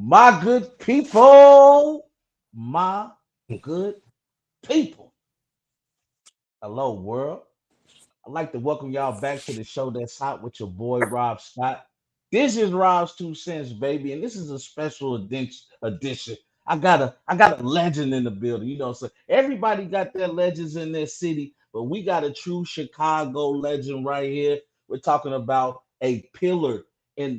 My good people, my good people. Hello, world. I'd like to welcome y'all back to the show that's hot with your boy Rob Scott. This is Rob's Two Cents, baby, and this is a special edition. I got a legend in the building. So everybody got their legends in their city, but we got a true Chicago legend right here. We're talking about a pillar in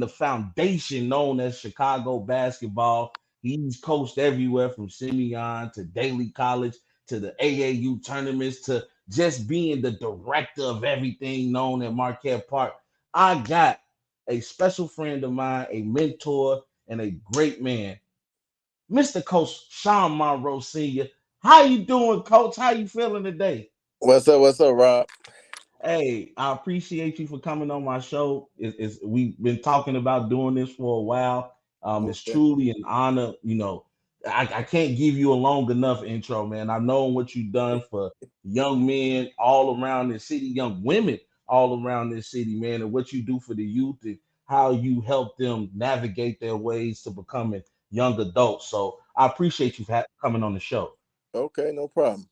the foundation known as Chicago basketball. He's coached everywhere from Simeon to Daly College to the AAU tournaments to just being the director of everything known at Marquette Park. I got a special friend of mine, a mentor, and a great man, Mr. Coach Shawn Monroe Sr. How you doing, Coach? How you feeling today? What's up? What's up, Rob? Hey, I appreciate you for coming on my show. We've been talking about doing this for a while. It's Okay. truly an honor. I can't give you a long enough intro, man. I know what you've done for young men all around this city, young women all around this city, man, and what you do for the youth and how you help them navigate their ways to becoming young adults. So I appreciate you coming on the show. Okay, no problem.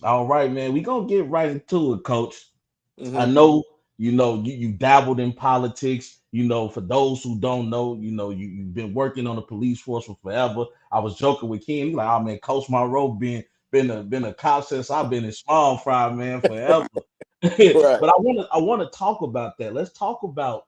All right, man. We're gonna get right into it, Coach. I Hmm. know, you dabbled in politics. For those who don't know, you've been working on the police force for forever. I was joking with Ken. He's like, oh man, Coach Monroe been a cop since I've been in small fry, man, forever. But Right. I wanna talk about that. Let's talk about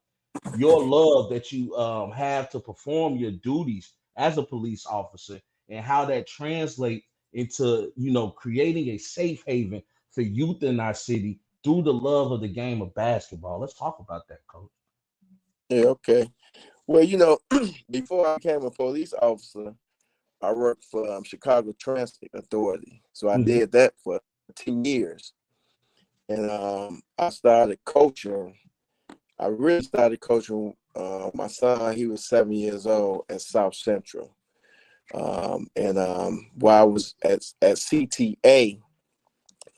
your love that you have to perform your duties as a police officer and how that translates into creating a safe haven for youth in our city through the love of the game of basketball. Let's talk about that, Coach. Yeah. Okay. Well, before I became a police officer, I worked for Chicago Transit Authority. So I Mhm. did that for 10 years, and I started coaching. I really started coaching. My son, he was 7 years old at South Central, and while I was at CTA,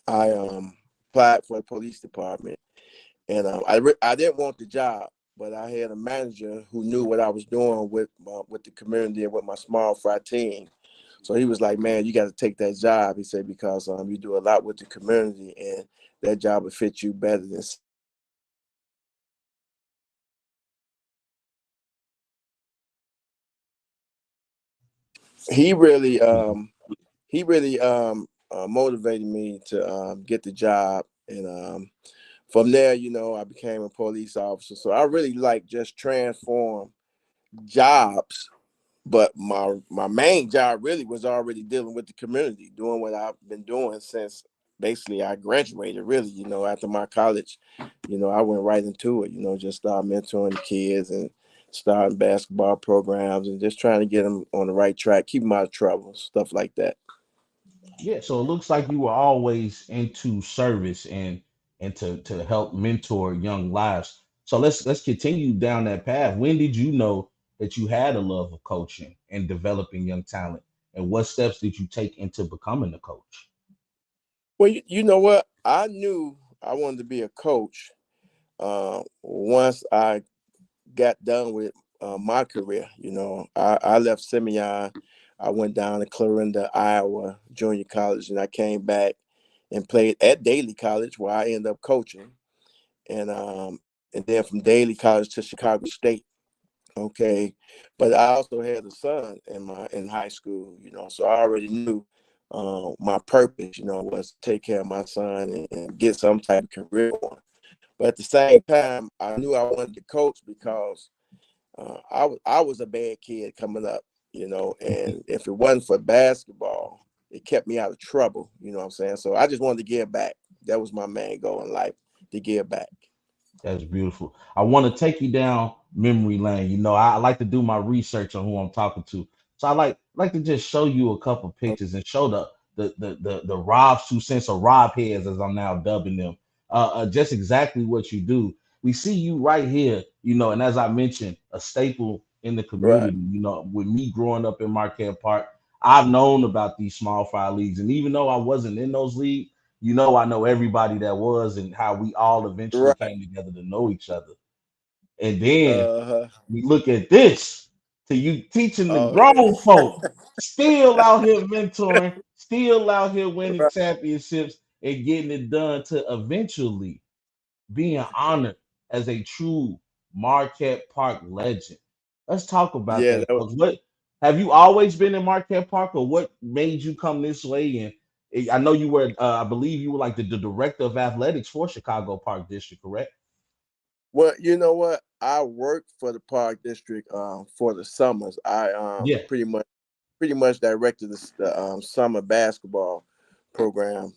I applied for the police department. And I didn't want the job, but I had a manager who knew what I was doing with the community and with my small fry team. So he was like, "Man, you got to take that job." He said because you do a lot with the community, and that job will fit you better than he really motivated me to get the job. And from there, I became a police officer. So I really like just transform jobs. But my main job really was already dealing with the community, doing what I've been doing since basically I graduated. Really, after my college, I went right into it. Just start mentoring the kids and starting basketball programs and just trying to get them on the right track, keep them out of trouble, stuff like that. Yeah, so it looks like you were always into service and to help mentor young lives. So let's continue down that path. When did you know that you had a love of coaching and developing young talent? And what steps did you take into becoming a coach? Well, you know what? I knew I wanted to be a coach once I got done with my career. I left Simeon. I went down to Clarinda, Iowa, junior college, and I came back and played at Daly College, where I ended up coaching, and then from Daly College to Chicago State. Okay, but I also had a son in high school. So I already knew my purpose. Was to take care of my son and get some type of career on. But at the same time, I knew I wanted to coach because I was a bad kid coming up, and if it wasn't for basketball, it kept me out of trouble. You know what I'm saying? So I just wanted to give back. That was my main goal in life, to give back. That's beautiful. I want to take you down memory lane. I like to do my research on who I'm talking to. So I like to just show you a couple pictures and show the Rob's 2 cents or Rob heads as I'm now dubbing them. Just exactly what you do. We see you right here, and as I mentioned, a staple in the Right. community. With me growing up in Marquette Park, I've known about these small fry leagues, and even though I wasn't in those leagues, I know everybody that was and how we all eventually Right. came together to know each other. And then Uh huh. we look at this. to you teaching the Oh grown yeah. folk, still out here mentoring, still out here winning Right. championships and getting it done to eventually being honored as a true Marquette Park legend. Let's talk about Yeah. that, folks. What have you always been in Marquette Park, or what made you come this way? And I know you were, I believe you were like the director of athletics for Chicago Park District, correct? Well, you know what? I worked for the Park District for the summers. I Yeah. pretty much directed the summer basketball program.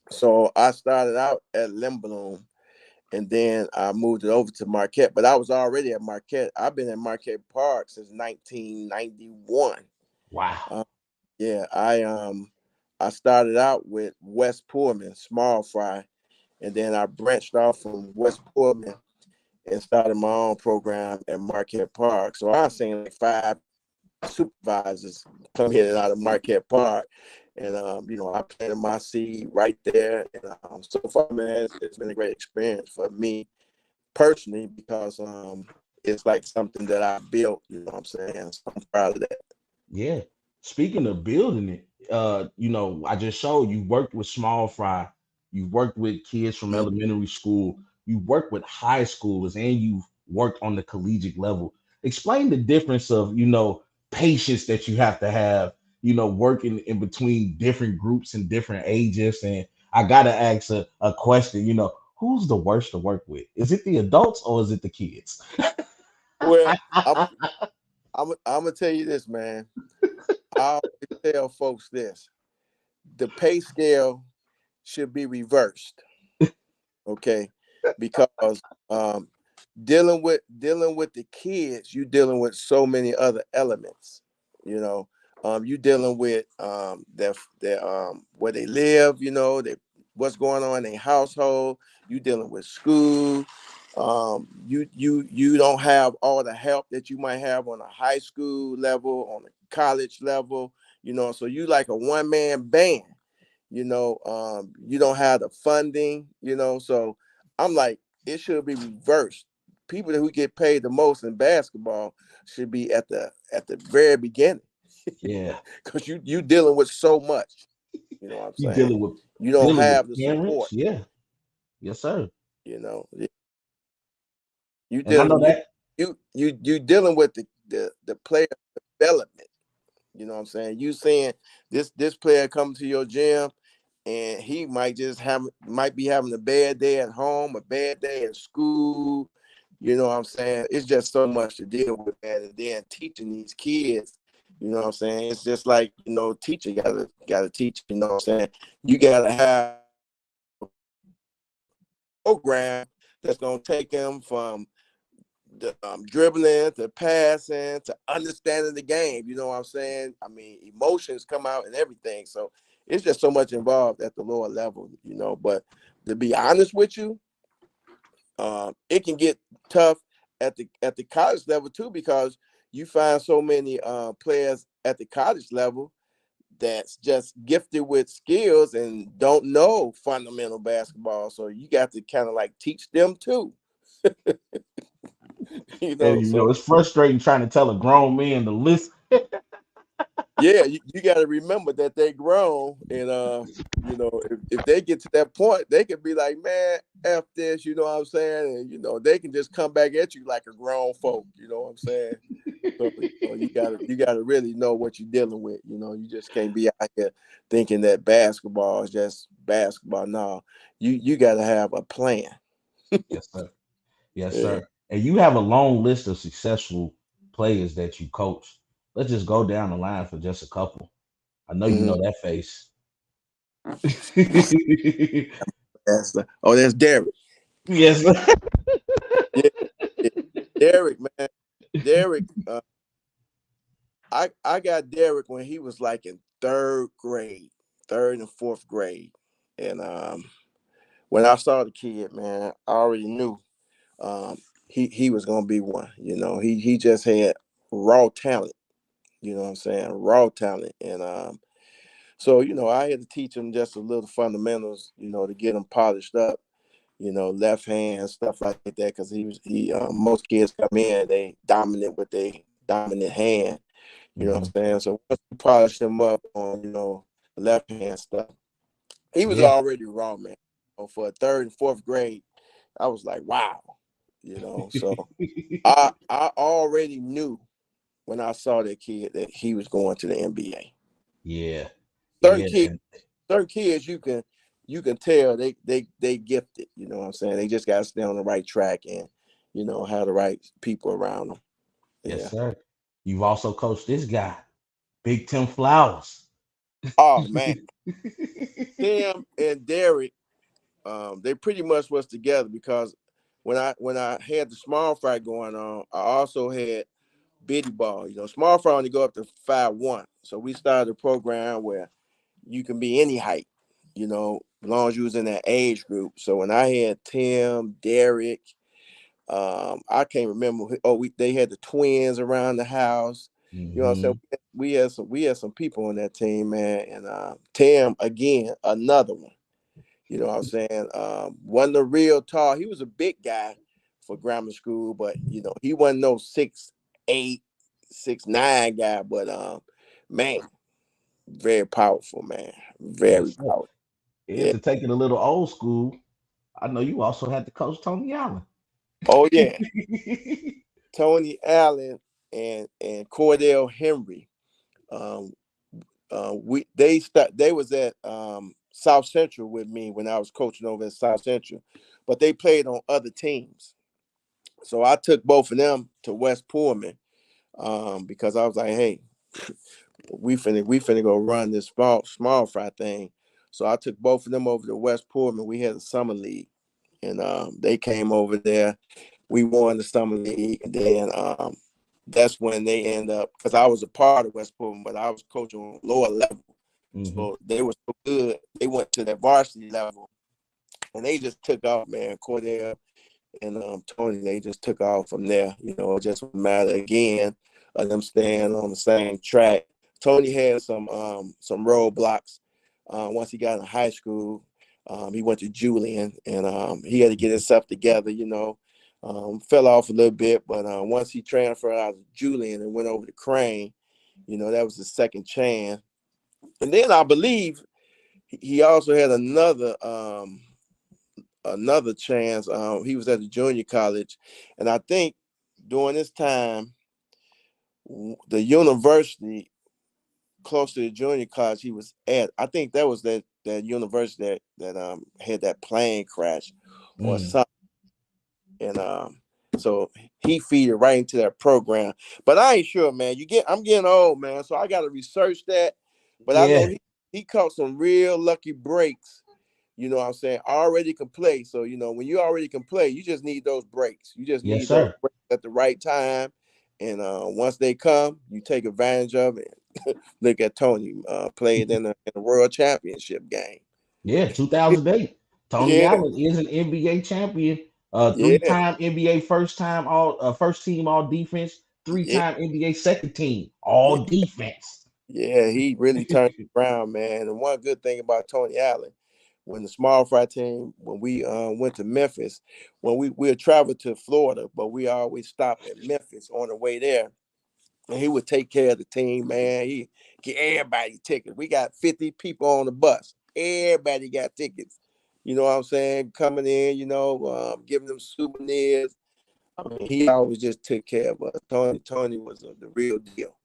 So I started out at Limberloom, and then I moved it over to Marquette. But I was already at Marquette. I've been at Marquette Park since 1991. Wow. Uh, yeah, I started out with West Pullman, small fry, and then I branched off from West Pullman and started my own program at Marquette Park. So I've seen like 5 supervisors come in and out of Marquette Park. And, I planted my seed right there. And so far, man, it's been a great experience for me personally because it's like something that I built, you know what I'm saying? So I'm proud of that. Yeah. Speaking of building it, I just showed you worked with small fry, you worked with kids from Mhm. elementary school, you worked with high schoolers, and you've worked on the collegiate level. Explain the difference of, patience that you have to have, working in between different groups and different ages. And I gotta ask a question, who's the worst to work with? Is it the adults or is it the kids? Well, I'm, I'm going to tell you this, man. I always tell folks this: the pay scale should be reversed, okay? Because um, dealing with the kids, you dealing with so many other elements. You know, you dealing with their where they live. What's going on in their household. You dealing with school. You don't have all the help that you might have on a high school level, on a college level. So you like a one man band. You don't have the funding. So I'm like, it should be reversed. People who get paid the most in basketball should be at the very beginning, Yeah. because you dealing with so much. You know what I'm You saying? You don't dealing with have the support. parents. Yeah. Yes, sir. You know, you And I know dealing you that. you dealing with the player development. You know what I'm saying? You saying this player come to your gym and he might be having a bad day at home, a bad day at school. You know what I'm saying? It's just so much to deal with, man. And then teaching these kids, you know what I'm saying? It's just like, teacher gotta teach, you know what I'm saying? You gotta have program that's gonna take them from the dribbling to passing to understanding the game. You know what I'm saying? I mean, emotions come out and everything. So it's just so much involved at the lower level, But to be honest with you, it can get tough at the college level too, because you find so many players at the college level that's just gifted with skills and don't know fundamental basketball. So you got to kind of like teach them too, And So it's frustrating trying to tell a grown man to listen. yeah, you got to remember that they grown, and if they get to that point, they can be like, man, F this, you know what I'm saying? And they can just come back at you like a grown folk, you know what I'm saying? So you gotta really know what you're dealing with. You just can't be out here thinking that basketball is just basketball. No, you gotta have a plan. Yes, sir. Yes, Yeah. sir. And you have a long list of successful players that you coach. Let's just go down the line for just a couple. I know you Hmm. know that face. That's Derek. Yes, sir. Yeah, yeah. Derek, man. Derek, I got Derek when he was like in third grade, third and fourth grade, and when I saw the kid, man, I already knew um, he was gonna be one. He just had raw talent. You know what I'm saying? Raw talent, and so I had to teach him just a little fundamentals, to get him polished up. Left hand stuff like that, because most kids come in, they dominant with dominant hand. You know what Hmm. I'm saying? So once we polished him up on, the left hand stuff, he was Yeah. already raw, man. For a third and fourth grade, I was like, wow. So I already knew when I saw that kid that he was going to the NBA. Yeah. Certain Yeah. kids, certain kids you can tell they gifted. You know what I'm saying? They just got to stay on the right track and have the right people around them. Yes, Yeah. sir. You've also coached this guy, Big Tim Flowers. Oh man, Tim and Derek, they pretty much was together because when I had the small fry going on, I also had Biddy ball. Small fry only go up to 5'1", so we started a program where you can be any height. As long as you was in that age group. So when I had Tim, Derek, I can't remember. Oh, they had the twins around the house. You know what I'm saying? Hmm. We had some people on that team, man. And Tim again, another one. You know what I'm saying? Wasn't a real tall. He was a big guy for grammar school, but he wasn't no 6'8", 6'9" guy. But man, very powerful, man. Very Yes, sir. powerful. And Yeah. to take it a little old school, I know you also had to coach Tony Allen. Oh yeah. Tony Allen and Cordell Henry. Um, they was at South Central with me when I was coaching over at South Central, but they played on other teams. So I took both of them to West Pullman because I was like, hey, we finna go run this small fry thing. So I took both of them over to West Pullman. We had a summer league, and they came over there. We won the summer league, and then that's when they end up because I was a part of West Pullman, but I was coaching on lower level. Hmm. So they were so good, they went to that varsity level, and they just took off, man. Cordell and Tony, they just took off from there. It just a matter again of them staying on the same track. Tony had some roadblocks. Once he got in high school, he went to Julian, and he had to get himself together. Fell off a little bit, but once he transferred out of Julian and went over to Crane, that was his second chance. And then I believe he also had another chance. He was at the junior college, and I think during this time, the university close to the junior college he was at, I think that was that university that had that plane crash or Mm. something, and so he feeded right into that program. But I ain't sure, man. I'm getting old, man, so I got to research that. But I know Yeah. he caught some real lucky breaks. You know what I'm saying? Already can play. So, when you already can play, you just need those breaks. You just Yes, need those sir. breaks at the right time. And once they come, you take advantage of it. Look at Tony played in a world championship game. Yeah, 2008. Tony Yeah, Allen is an NBA champion. yeah, Three-time NBA first team all defense, yeah, three-time NBA second team yeah, all defense. yeah. He really turned it around, man. And one good thing about Tony Allen, when the small fry team, when we went to Memphis, when we would travel to Florida, but we always stopped at Memphis on the way there. And he would take care of the team, man. He get everybody tickets. We got 50 people on the bus. Everybody got tickets. You know what I'm saying? Coming in, giving them souvenirs. I mean, he always just took care of us. Tony was the real deal.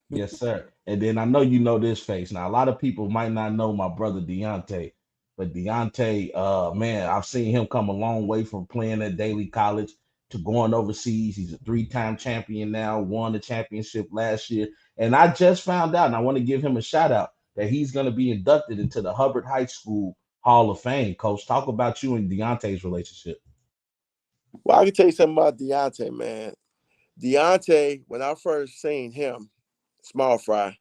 Yes, sir. And then I know you know this face. Now, a lot of people might not know my brother Deontay, but Deontay, man, I've seen him come a long way from playing at Daly College to going overseas. He's a three-time champion now, won the championship last year. And I just found out, and I want to give him a shout out, that he's going to be inducted into the Hubbard High School Hall of Fame. Coach, talk about you and Deontay's relationship. Well, I can tell you something about Deontay, man. Deontay, when I first seen him, small fry,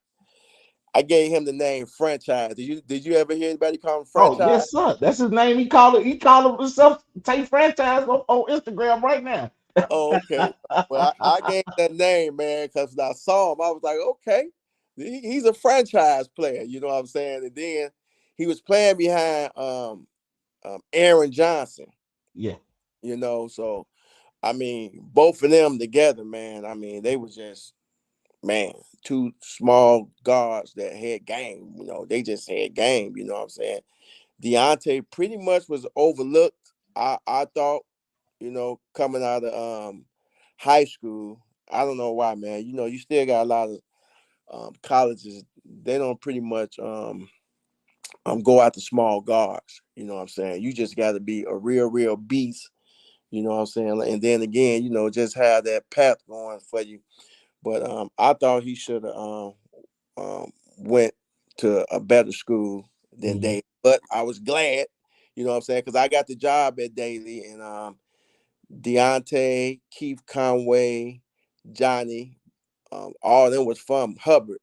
I gave him the name franchise. Did you ever hear anybody call him Oh, franchise? yes, sir. That's his name. He called himself Tay Franchise on Instagram right now. Oh, okay. Well, I gave that name, man, because when I saw him, I was like, okay, he's a franchise player. You know what I'm saying? And then he was playing behind Aaron Johnson. Yeah. So I mean, both of them together, man. I mean, they was just. man, two small guards that had game. They just had game. You know what I'm saying? Deontay pretty much was overlooked. I thought, coming out of high school. I don't know why, man. You still got a lot of colleges. They don't pretty much go after small guards. You know what I'm saying? You just got to be a real beast. You know what I'm saying? And then again, just have that path going for you. But I thought he should have went to a better school than Mm-hmm. Daly. But I was glad, you know what I'm saying, because I got the job at Daly, and Deontay, Keith Conway, Johnny, all of them was from Hubbard.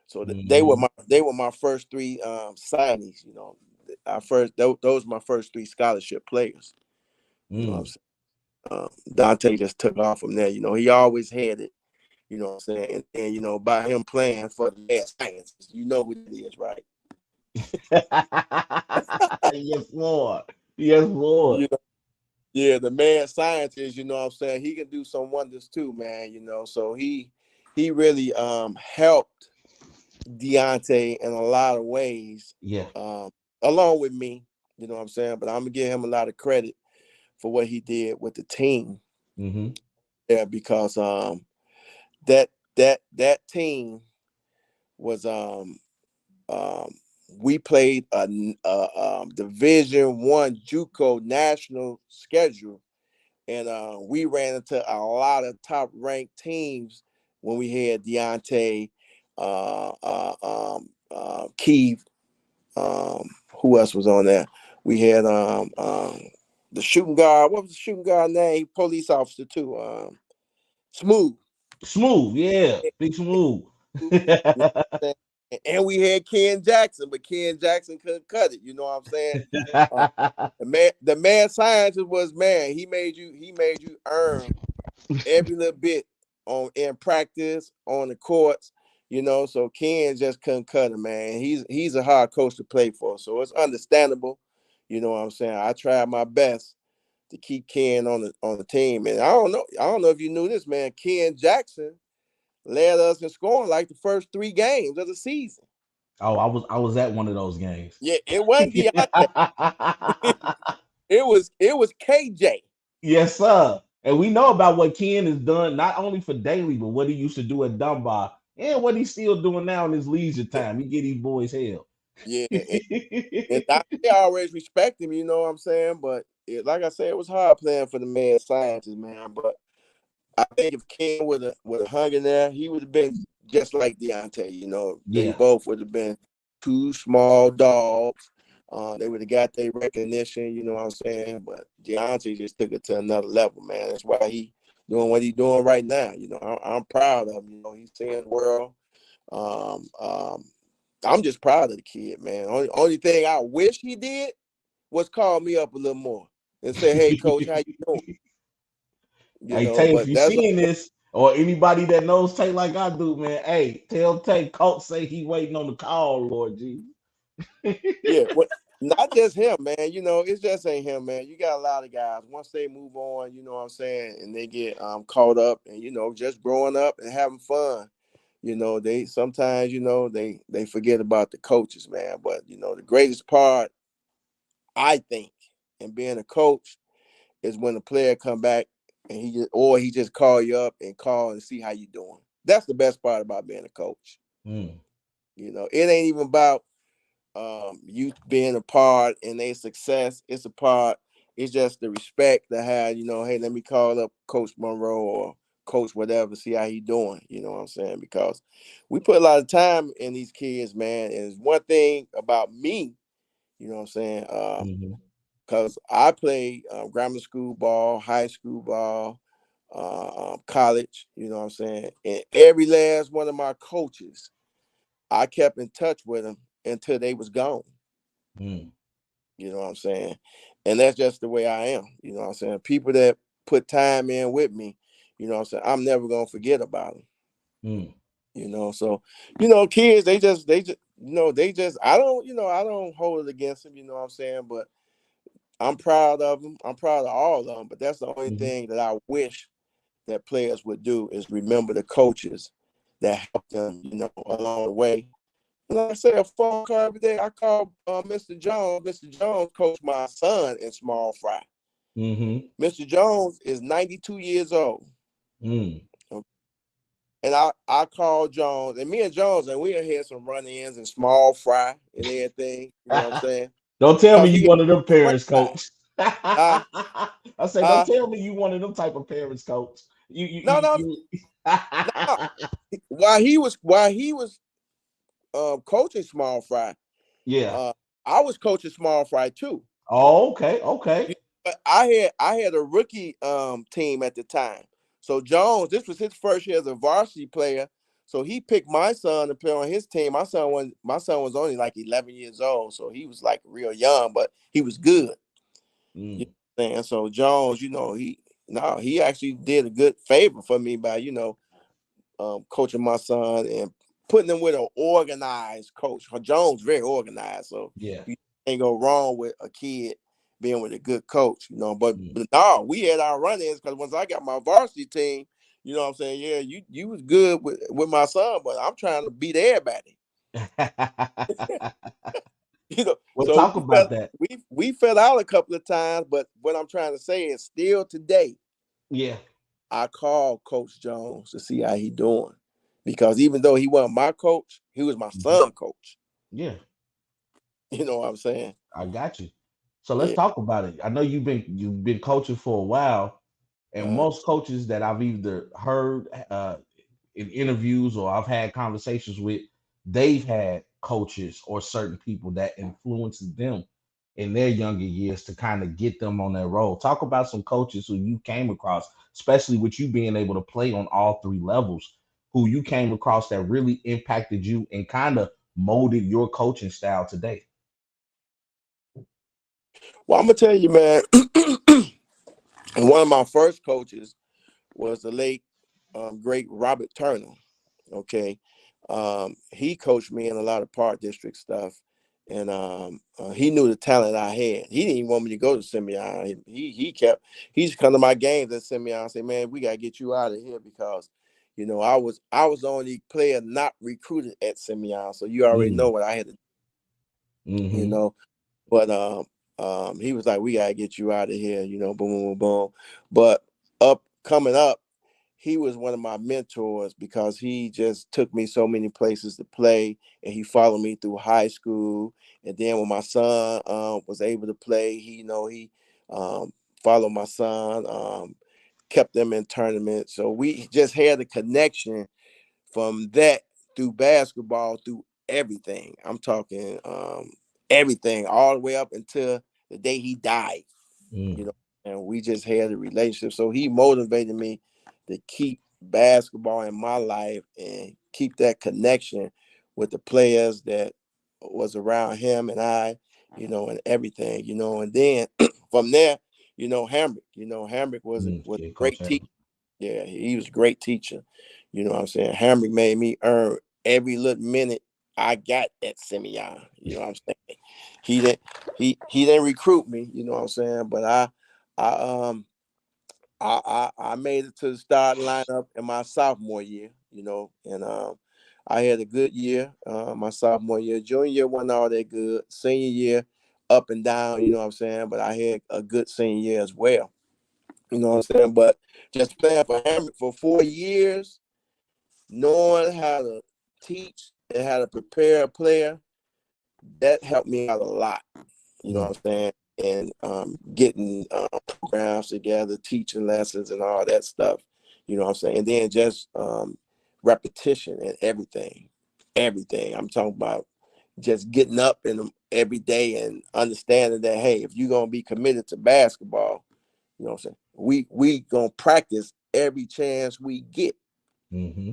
So Mm-hmm. they were my first three signees. Those were my first three scholarship players. You know what I'm Mm. saying? Dante just took off from there. He always had it. You know what I'm saying? And by him playing for the mad sciences, you know who it is, right? Yes, Lord. Yes, Lord. You know, yeah, the mad scientist. You know what I'm saying? He can do some wonders too, man. So he really helped Deontay in a lot of ways, Yeah. um, along with me. You know what I'm saying? But I'm gonna give him a lot of credit for what he did with the team. Mm-hmm. Yeah, because that team was um we played a Division One JUCO national schedule, and we ran into a lot of top ranked teams when we had Deontay, Keith. Who else was on there? We had the shooting guard. What was the shooting guard name? Police officer too. Smooth. Smooth. Yeah. Big smooth. You know what I'm saying? And we had Ken Jackson, but Ken Jackson couldn't cut it. You know what I'm saying? Uh, the man scientist was, man. He made you earn every little bit on in practice on the courts. So Ken just couldn't cut him, man. He's a hard coach to play for, so it's understandable. You know what I'm saying? I tried my best to keep Ken on the team, and I don't know if you knew this, man. Ken Jackson led us in scoring like the first three games of the season. Oh, I was at one of those games. Yeah, it wasn't Deontay. it was KJ. Yes, sir. And we know about what Ken has done, not only for Daly, but what he used to do at Dunbar and what he's still doing now in his leisure Yeah, time. He get these boys hell. yeah, and I always respect him. You know what I'm saying? But like I said, it was hard playing for the man scientist, man. But I think if Ken would have hung in there, he would have been just like Deontay. They Yeah. both would have been two small dogs. They would have got their recognition. You know what I'm saying? But Deontay just took it to another level, man. That's why he doing what he's doing right now. I'm proud of him. He's seeing the world. Um, um, I'm just proud of the kid, man. Only thing I wish he did was call me up a little more and say, "Hey, coach, how you doing?" Hey Tay, if But you that's seeing this, or anybody that knows Tay like I do, man, hey, tell Tay Coach say he waiting on the call, Lord Jesus. yeah. What? Not just him, man. It's just ain't him, man. You got a lot of guys. Once they move on, you know what I'm saying, and they get caught up, and just growing up and having fun. They sometimes they forget about the coaches, man. But the greatest part, I think, in being a coach is when the player come back and he just call you up and call and see how you doing. That's the best part about being a coach. Mm, It ain't even about you being a part in their success. It's a part. It's just the respect to have. Hey, let me call up Coach Monroe or Coach whatever, see how he doing. You know what I'm saying? Because we put a lot of time in these kids, man. And it's one thing about me. You know what I'm saying? hmm Because I played grammar school ball, high school ball, college. You know what I'm saying? And every last one of my coaches, I kept in touch with them until they was gone. mm, You know what I'm saying? And that's just the way I am. You know what I'm saying? People that put time in with me, you know what I'm saying? I'm never gonna forget about them. mm, So kids, they just I don't hold it against them. You know what I'm saying? But I'm proud of them. I'm proud of all of them. But that's the only hmm thing that I wish that players would do is remember the coaches that helped them, along the way. And like I say, a phone call every day. I call Mr. Jones. Mr. Jones coached my son in small fry. Mm-hmm. Mr. Jones is 92 years old. Mm. And I called Jones, and me and Jones, and we had some run-ins and small fry and everything. You know what I'm saying? Don't tell me Because he you got one of them great parents, guy. coach. Huh? I say, don't Huh? tell me you one of them type of parents, coach. You, you, No, no, you. no. While he was coaching small fry, Yeah. uh, I was coaching small fry too. Oh, okay, okay. But I had a rookie team at the time. So Jones, this was his first year as a varsity player. So he picked my son to play on his team. My son was only like 11 years old, so he was like real young, but he was good. You Mm. know what I'm saying? So Jones, he actually did a good favor for me by coaching my son and putting him with an organized coach. Jones very organized, so Yeah. you ain't go wrong with a kid being with a good coach. But, Mm. but no, we had our run-ins because once I got my varsity team, you know what I'm saying? Yeah, you was good with my son, but I'm trying to beat everybody. Well, So talk about that. we fell out a couple of times, but what I'm trying to say is still today, Yeah. I called Coach Jones to see how he doing. Because even though he wasn't my coach, he was my Mhm. son coach. Yeah. You know what I'm saying? I got you. So let's Yeah. talk about it. I know you've been coaching for a while, and Uh, most coaches that I've either heard in interviews or I've had conversations with, they've had coaches or certain people that influenced them in their younger years to kind of get them on their role. Talk about some coaches who you came across, especially with you being able to play on all three levels, who you came across that really impacted you and kind of molded your coaching style today. well, I'm gonna tell you, man. One of my first coaches was the late great Robert Turner. Okay, he coached me in a lot of park district stuff, and he knew the talent I had. He didn't even want me to go to Simeon. He just come to my games at Simeon and say, "Man, we gotta get you out of here because." I was the only player not recruited at Simeon, so you already know Mm, what I had to, you mm-hmm, know. But he was like, "We gotta get you out of here," boom, boom, boom, boom. But coming up, he was one of my mentors because he just took me so many places to play, and he followed me through high school. And then when my son was able to play, he um, followed my son, kept them in tournaments. So we just had a connection from that through basketball, through everything. I'm talking everything, all the way up until the day he died, you mm, know, and we just had a relationship. So he motivated me to keep basketball in my life and keep that connection with the players that was around him and and everything, and then from there, Hamrick was a mm. was Yeah, a Coach great Harris. teacher. Yeah, he was a great teacher. You know what I'm saying? Hamrick made me earn every little minute I got at Simeon. You know what I'm saying? He didn't he didn't recruit me, you know what I'm saying? But I I made it to the starting lineup in my sophomore year, and I had a good year, my sophomore year. Junior year wasn't all that good. Senior year, up and down, you know what I'm saying? But I had a good senior year as well. You know what I'm saying? But just playing for Hamrick for 4 years, knowing how to teach and how to prepare a player, that helped me out a lot. You know what Mm, I'm saying? And getting programs together, teaching lessons and all that stuff. You know what I'm saying? And then just repetition and everything. Everything. I'm talking about just getting up in every day and understanding that, hey, if you're gonna be committed to basketball, you know what I'm saying? We gonna practice every chance we get. mm-hmm,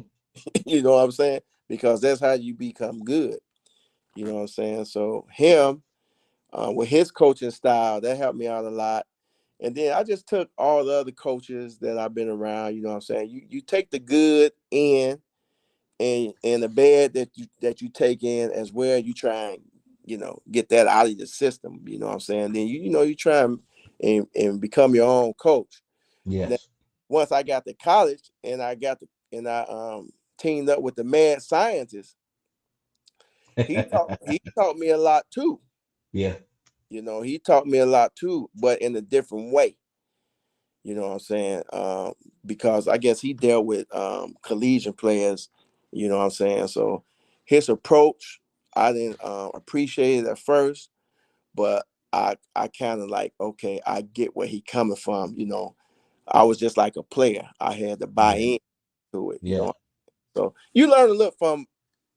You know what I'm saying? Because that's how you become good. You know what I'm saying? So him, with his coaching style, that helped me out a lot. And then I just took all the other coaches that I've been around. You know what I'm saying? You take the good in, and the bad that you take in as well. You try and get that out of the system. You know what I'm saying? Then you try and become your own coach. Now, yes. once I got to college and I teamed up with the mad scientist, he taught me a lot too. Yeah. He taught me a lot too, but in a different way. You know what I'm saying? Because I guess he dealt with collegiate players. You know what I'm saying? So his approach, I didn't appreciate it at first, but I kind of like, okay, I get where he coming from. I was just like a player. I had to buy Yeah. in to it. Yeah. So you learn to look from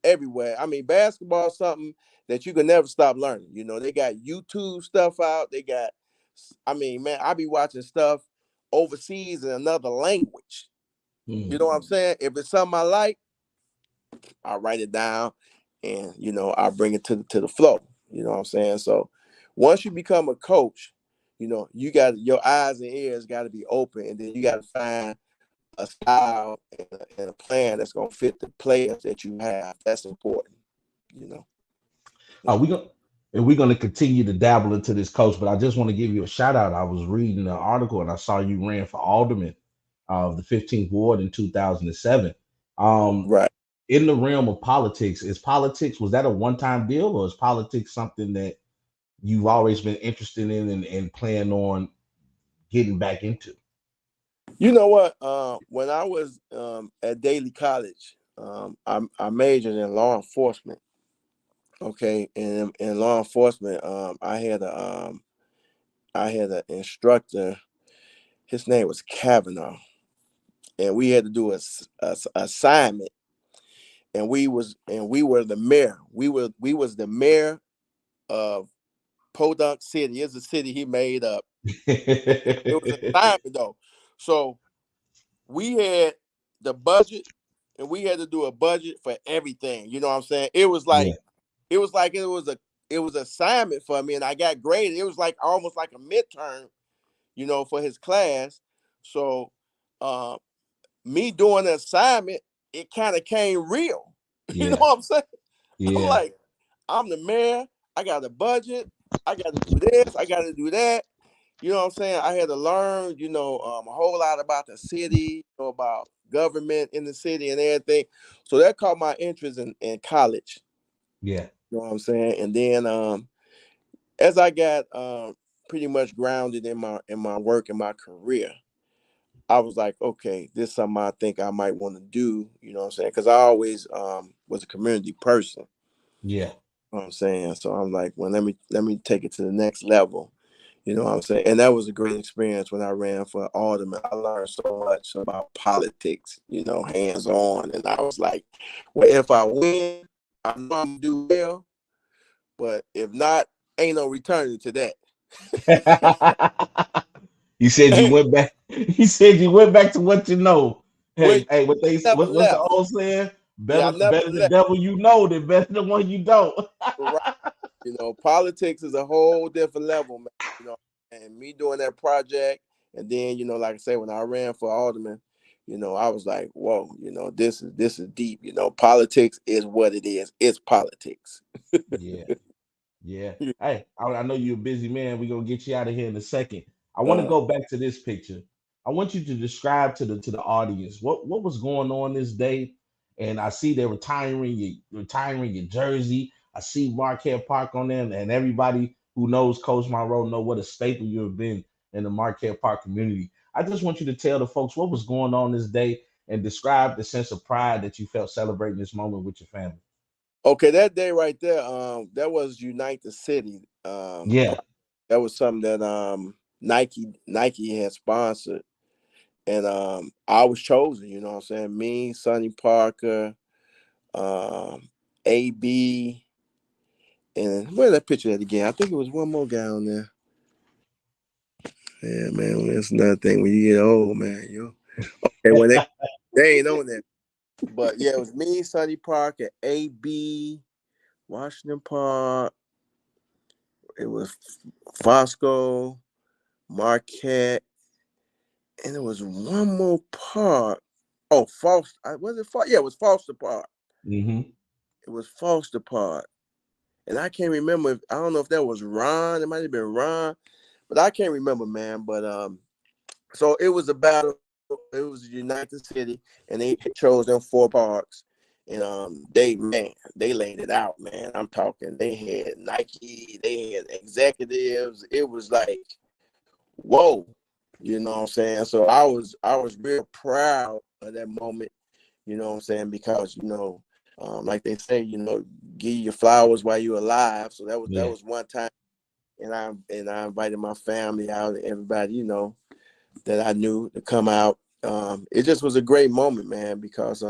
everywhere. I mean, basketball is something that you can never stop learning. They got YouTube stuff out. I mean, man, I be watching stuff overseas in another language. You Mm. know what I'm saying? If it's something I like, I write it down, and I bring it to the flow. You know what I'm saying? So once you become a coach, you got your eyes and ears got to be open, and then you got to find a style and a plan that's gonna fit the players that you have. That's important. You know. We going and we're gonna continue to dabble into this, coach. But I just want to give you a shout out. I was reading an article and I saw you ran for alderman of the 15th ward in 2007. Um, Right. in the realm of politics, was that a one-time deal, or is politics something that you've always been interested in and plan on getting back into? You know what? When I was at Daly College, I majored in law enforcement. Okay, and in law enforcement, I had an instructor. His name was Kavanaugh, and we had to do a assignment. And we were the mayor. We was the mayor of Podunk City. It's a city he made up. It was an assignment though. So we had the budget, and we had to do a budget for everything. You know what I'm saying? It was Yeah, like it was assignment for me, and I got graded. It was like almost like a midterm, for his class. So uh, me doing the assignment, it kind of came real. You know yeah, what I'm saying? I'm yeah, like, I'm the mayor. I got a budget. I got to do this. I got to do that. You know what I'm saying? I had to learn, a whole lot about the city, about government in the city and everything. So that caught my interest in college. yeah, You know what I'm saying? And then as I got pretty much grounded in my work and my career, I was like, okay, this is something I think I might want to do. You know what I'm saying? Because I always was a community person. yeah, You know what I'm saying? So I'm like, well, let me take it to the next level. You know what I'm saying? And that was a great experience when I ran for alderman. I learned so much about politics, hands on. And I was like, well, if I win, I know I'm gonna do well. But if not, ain't no returning to that. you said you Hey, went back. You said you went back to what you know. which Hey, never what's the left. old saying? Yeah, I never Better the left. devil you know than better the one you don't. Right. Politics is a whole different level, man. And me doing that project, and then like I say, when I ran for alderman, I was like, whoa, this is deep. Politics is what it is. It's politics. Yeah. Yeah. Hey, I know you're a busy man. We're gonna get you out of here in a second. I want to Uh, go back to this picture. I want you to describe to the audience what was going on this day. And I see they're retiring your jersey. I see Marquette Park on there, and everybody who knows Coach Monroe know what a staple you have been in the Marquette Park community. I just want you to tell the folks what was going on this day and describe the sense of pride that you felt celebrating this moment with your family. okay, that day right there, that was Unite the City. Yeah. That was something that Nike had sponsored, and I was chosen. You know what I'm saying? Me, Sonny Parker, um, AB, and where's that picture at again? I think it was one more guy on there. Yeah, man, that's another thing. When you get old, man, okay, when they ain't on there. But yeah, it was me, Sonny Parker, AB, Washington Park. It was Fosco, Marquette, and it was one more park. Oh, Foster. Was it Foster? Yeah, it was Foster Park. Hmm. It was Foster Park. And I can't remember. I don't know if that was Ron. It might have been Ron, but I can't remember, man. But so it was a battle it was United City, and they chose them 4 parks. And they laid it out, man. I'm talking. They had Nike, they had executives. It was like, whoa, you know what I'm saying? So I was real proud of that moment, you know what I'm saying? Because like they say, give your flowers while you're alive. So that Yeah. was one time, and I invited my family out and everybody, that I knew to come out. It just was a great moment, man, because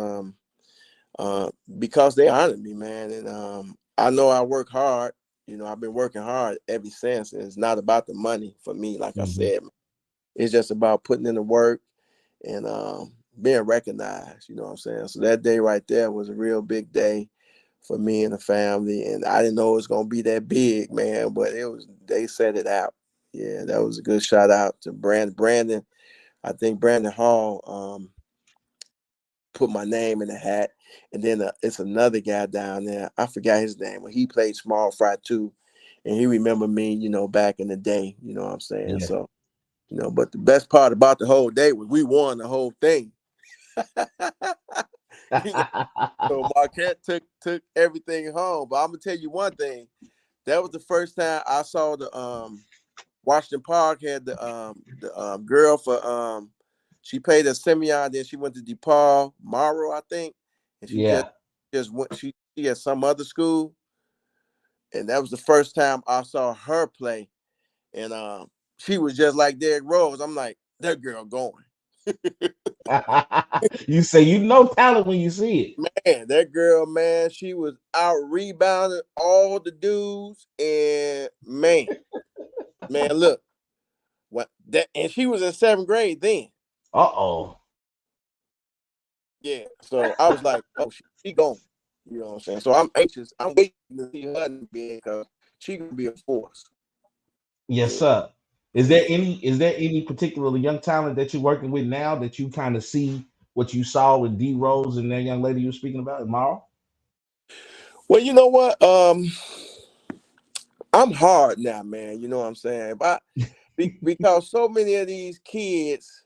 they honored me, man, and I know I work hard. I've been working hard ever since, and it's not about the money for me. Like I Hmm. said, it's just about putting in the work and being recognized. You know what I'm saying? So that day right there was a real big day for me and the family, and I didn't know it was gonna be that big, man. But it was. They set it out. Yeah, that was a good shout out to Brandon. I think Brandon Hall put my name in the hat, and then it's another guy down there. I forgot his name. When he played small fry too, and he remembered me, back in the day. You know what I'm saying? Yeah. So, but the best part about the whole day was we won the whole thing. you know, so Marquette took everything home. But I'm gonna tell you one thing. That was the first time I saw the Washington Park had the girl for she played at Simeon, then she went to DePaul Morrow, I think, and she just Yeah. just went she had some other school, and that was the first time I saw her play, and she was just like Derrick Rose. I'm like, that girl going. You say you know talent when you see it. Man, that girl, man, she was out rebounding all the dudes, and man, look, what that, and she was in 7th grade then. Uh-oh. Yeah, so I was like, oh, she going. You know what I'm saying? So I'm anxious. I'm waiting to see her in the bed because she gonna be a force. Yes, Yeah, sir. yeah. Is there any particular young talent that you're working with now that you kind of see what you saw with D Rose and that young lady you were speaking about tomorrow? Well, you know what? I'm hard now, man. You know what I'm saying? But because so many of these kids,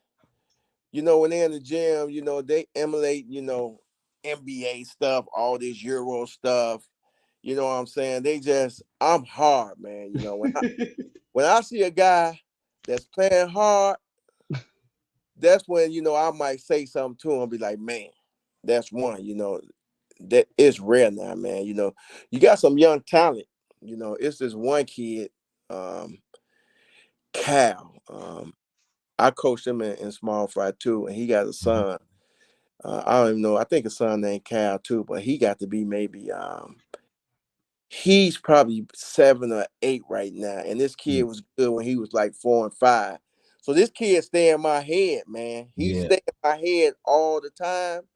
when they're in the gym, they emulate, NBA stuff, all this Euro stuff. You know what I'm saying? I'm hard, man. When I see a guy that's playing hard, that's when I might say something to him, be like, man, that's one. That is rare now, man. You got some young talent. It's this one kid, um, Cal. I coached him in small fry too, and he got a Mhm. son. I don't even know. I think a son named Cal too, but he got to be maybe he's probably 7 or 8 right now. And this kid Yeah. was good when he was like 4 and 5. So this kid stay in my head, man. He Yeah. stay in my head all the time.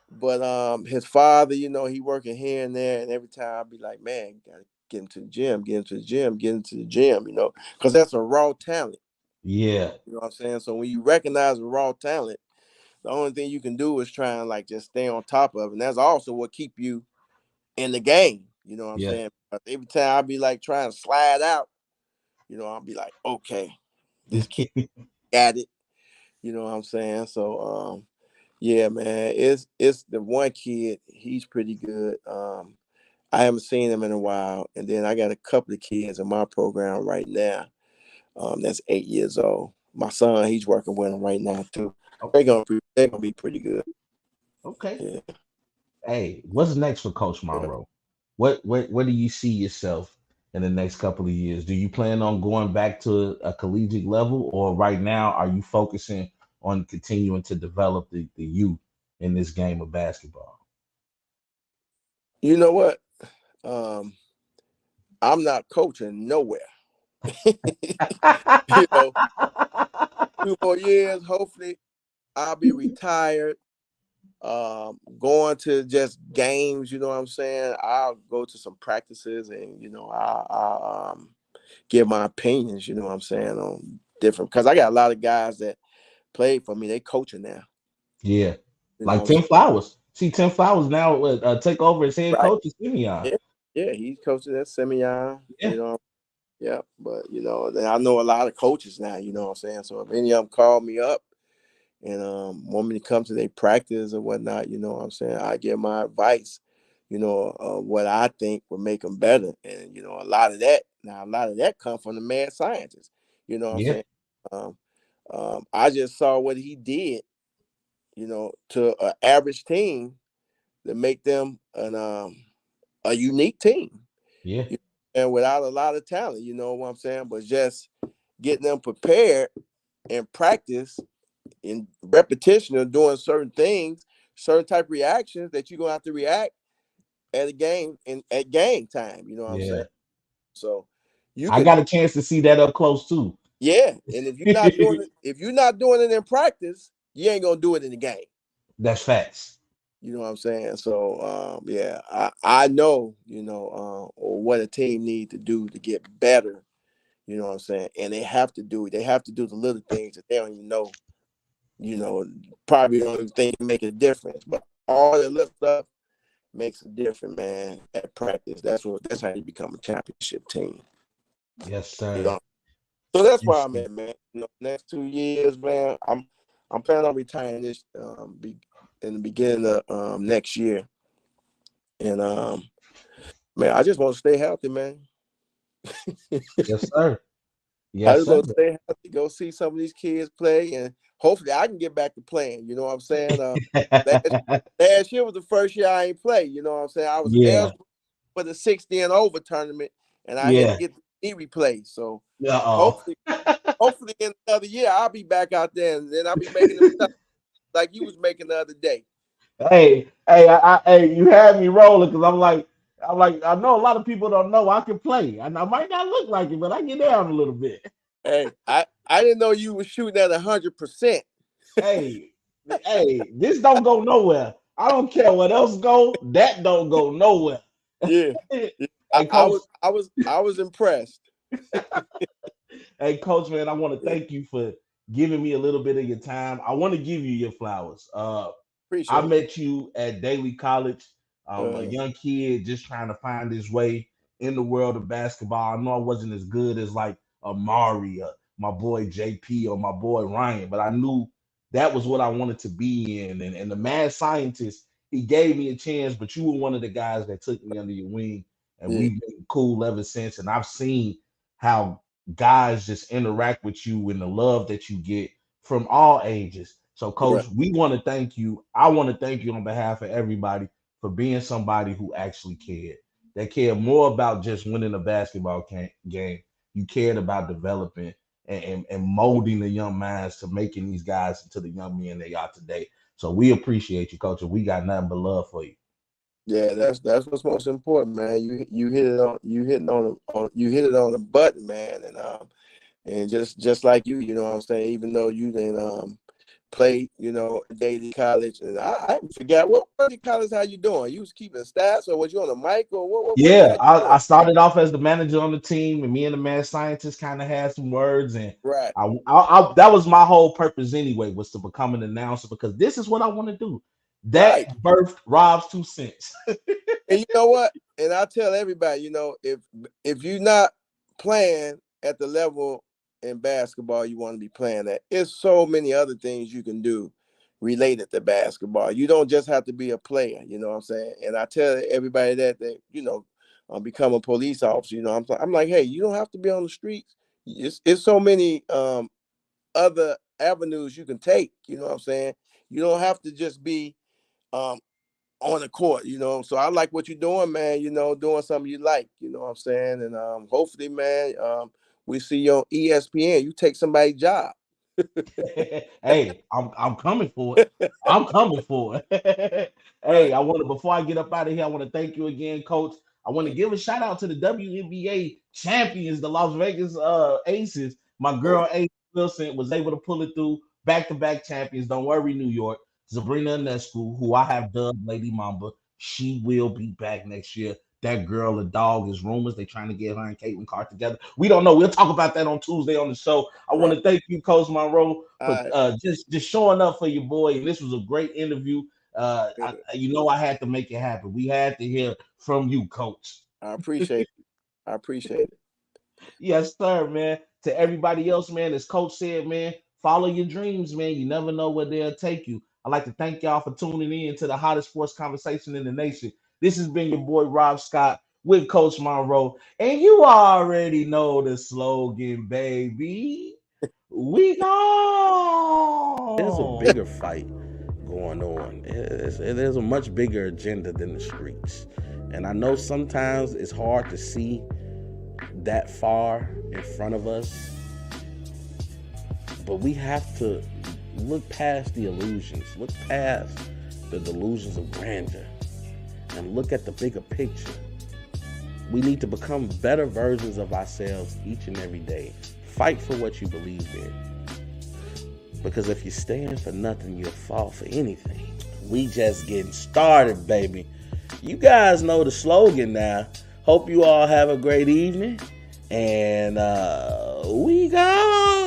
But his father, he working here and there, and every time I'll be like, man, gotta get into the gym, get into the gym, get into the gym, because that's a raw talent. Yeah. You know what I'm saying? So when you recognize a raw talent, the only thing you can do is try and like just stay on top of it. And that's also what keep you in the game. You know what I'm Yeah. saying? Every time I'll be like trying to slide out, I'll be like, okay, this kid got it. You know what I'm saying? So yeah, man, it's the one kid, he's pretty good. I haven't seen him in a while. And then I got a couple of kids in my program right now. That's 8 years old. My son, he's working with him right now too. Oh, They're gonna be pretty good. okay. Yeah. Hey, what's next for Coach Yeah. Monroe? Where do you see yourself in the next couple of years? Do you plan on going back to a collegiate level, or right now are you focusing on continuing to develop the youth in this game of basketball? You know what? Um, I'm not coaching nowhere. you know, 2 more years, hopefully I'll be retired. Going to just games, you know what I'm saying? I'll go to some practices, and I'll give my opinions, you know what I'm saying, on different, because I got a lot of guys that played for me, they coaching now. Yeah, You know what like I'm Tim saying? Flowers. See, Tim Flowers now take over as head Right. coach of Simeon. Yeah. Yeah, he's coaching at Simeon, Yeah, yeah. But I know a lot of coaches now, you know what I'm saying? So if any of them call me up, and want me to come to their practice or whatnot. You know what I'm saying? I give my advice, what I think would make them better. And a lot of that come from the mad scientist. You know what I'm Yeah, saying? Um, I just saw what he did, to an average team to make them a unique team, yeah, and without a lot of talent. You know what I'm saying? But just getting them prepared and practice in repetition of doing certain things, certain type of reactions that you're gonna have to react at a game and at game time. You know what I'm saying? yeah. So you I can, got a chance to see that up close too. yeah. And if you're not doing it in practice, you ain't gonna do it in the game. That's facts. You know what I'm saying? So yeah, I know, what a team need to do to get better. You know what I'm saying? And they have to do it. They have to do the little things that they don't even know. You know, probably don't even think make a difference, but all the little stuff makes a difference, man. At practice, that's how you become a championship team. Yes, You sir. know, so that's where Yes, I'm sir. at, man. Next 2 years, man. I'm planning on retiring this in the beginning of next year, and man, I just want to stay healthy, man. Yes, sir. I Yes, just sir. want to stay healthy, go see some of these kids play, and hopefully I can get back to playing. You know what I'm saying? Last, last year was the first year I ain't play. You know what I'm saying? I was Yeah, eligible for the 60 and over tournament, and I had to yeah. get the knee replaced. So Uh-oh. hopefully, hopefully in another year I'll be back out there, and then I'll be making them shots like you was making the other day. Hey, you had me rolling because I know a lot of people don't know I can play, and I might not look like it, but I get down a little bit. Hey, I didn't know you were shooting at 100%. Hey, this don't go nowhere. I don't care what else go. That don't go nowhere. Yeah, yeah. Hey, coach. I was impressed. Hey, coach, man, I want to Yeah, thank you for giving me a little bit of your time. I want to give you your flowers. I appreciate met you at Daly College, it. a young kid just trying to find his way in the world of basketball. I know I wasn't as good as like Amari, my boy JP, or my boy Ryan, but I knew that was what I wanted to be in. And the mad scientist, he gave me a chance, but you were one of the guys that took me under your wing, and Yeah, we've been cool ever since. And I've seen how guys just interact with you and the love that you get from all ages. So, right. coach, we want to thank you. I want to thank you on behalf of everybody for being somebody who actually cared. That cared more about just winning a basketball game. You cared about developing and molding the young minds to making these guys into the young men they are today. So we appreciate you, coach, and we got nothing but love for you. Yeah, that's what's most important, man. You hit it on you hit it on the button, man, and just like you know what I'm saying. Even though you didn't play, daily college, and I forgot what the college. How you doing? You was keeping stats, or was you on the mic, or what the Yeah, heck you I doing? started off as the manager on the team, and me and the mad scientist kind of had some words, and Right, that was my whole purpose anyway, was to become an announcer because this is what I want to do. That right. birthed Rob's 2 cents. And you know what? And I tell everybody, if you're not playing at the level in basketball you want to be playing at, it's so many other things you can do related to basketball. You don't just have to be a player, you know what I'm saying? And I tell everybody that become a police officer. I'm like, hey, you don't have to be on the streets. It's so many other avenues you can take. You know what I'm saying? You don't have to just be um, on the court, So I like what you're doing, man, doing something you like, you know what I'm saying? And hopefully, man, we see you on ESPN. You take somebody's job. Hey, I'm coming for it. I'm coming for it. Hey, Right. I want to before I get up out of here, I want to thank you again, coach. I want to give a shout out to the WNBA champions, the Las Vegas Aces. My Oh, girl Ace Wilson was able to pull it through back-to-back champions. Don't worry, New York. Sabrina Ionescu, who I have dubbed Lady Mamba, she will be back next year. That girl, a dog, is rumors. They're trying to get her and Caitlin Clark together. We don't know. We'll talk about that on Tuesday on the show. I want right. to thank you, Coach Monroe, for I, just showing up for your boy. And this was a great interview. I had to make it happen. We had to hear from you, Coach. I appreciate it. I appreciate it. Yes, sir, man. To everybody else, man, as Coach said, man, Follow your dreams, man. You never know where they'll take you. I'd like to thank y'all for tuning in to the hottest sports conversation in the nation. This has been your boy Rob Scott with Coach Monroe. And you already know the slogan, baby. We There's a gone. bigger fight going on. There's a much bigger agenda than the streets. And I know sometimes it's hard to see that far in front of us, but we have to look past the illusions, look past the delusions of grandeur, and look at the bigger picture. We need to become better versions of ourselves each and every day. Fight for what you believe in. Because if you stand for nothing, you'll fall for anything. We just getting started, baby. You guys know the slogan now. Hope you all have a great evening. And we gone.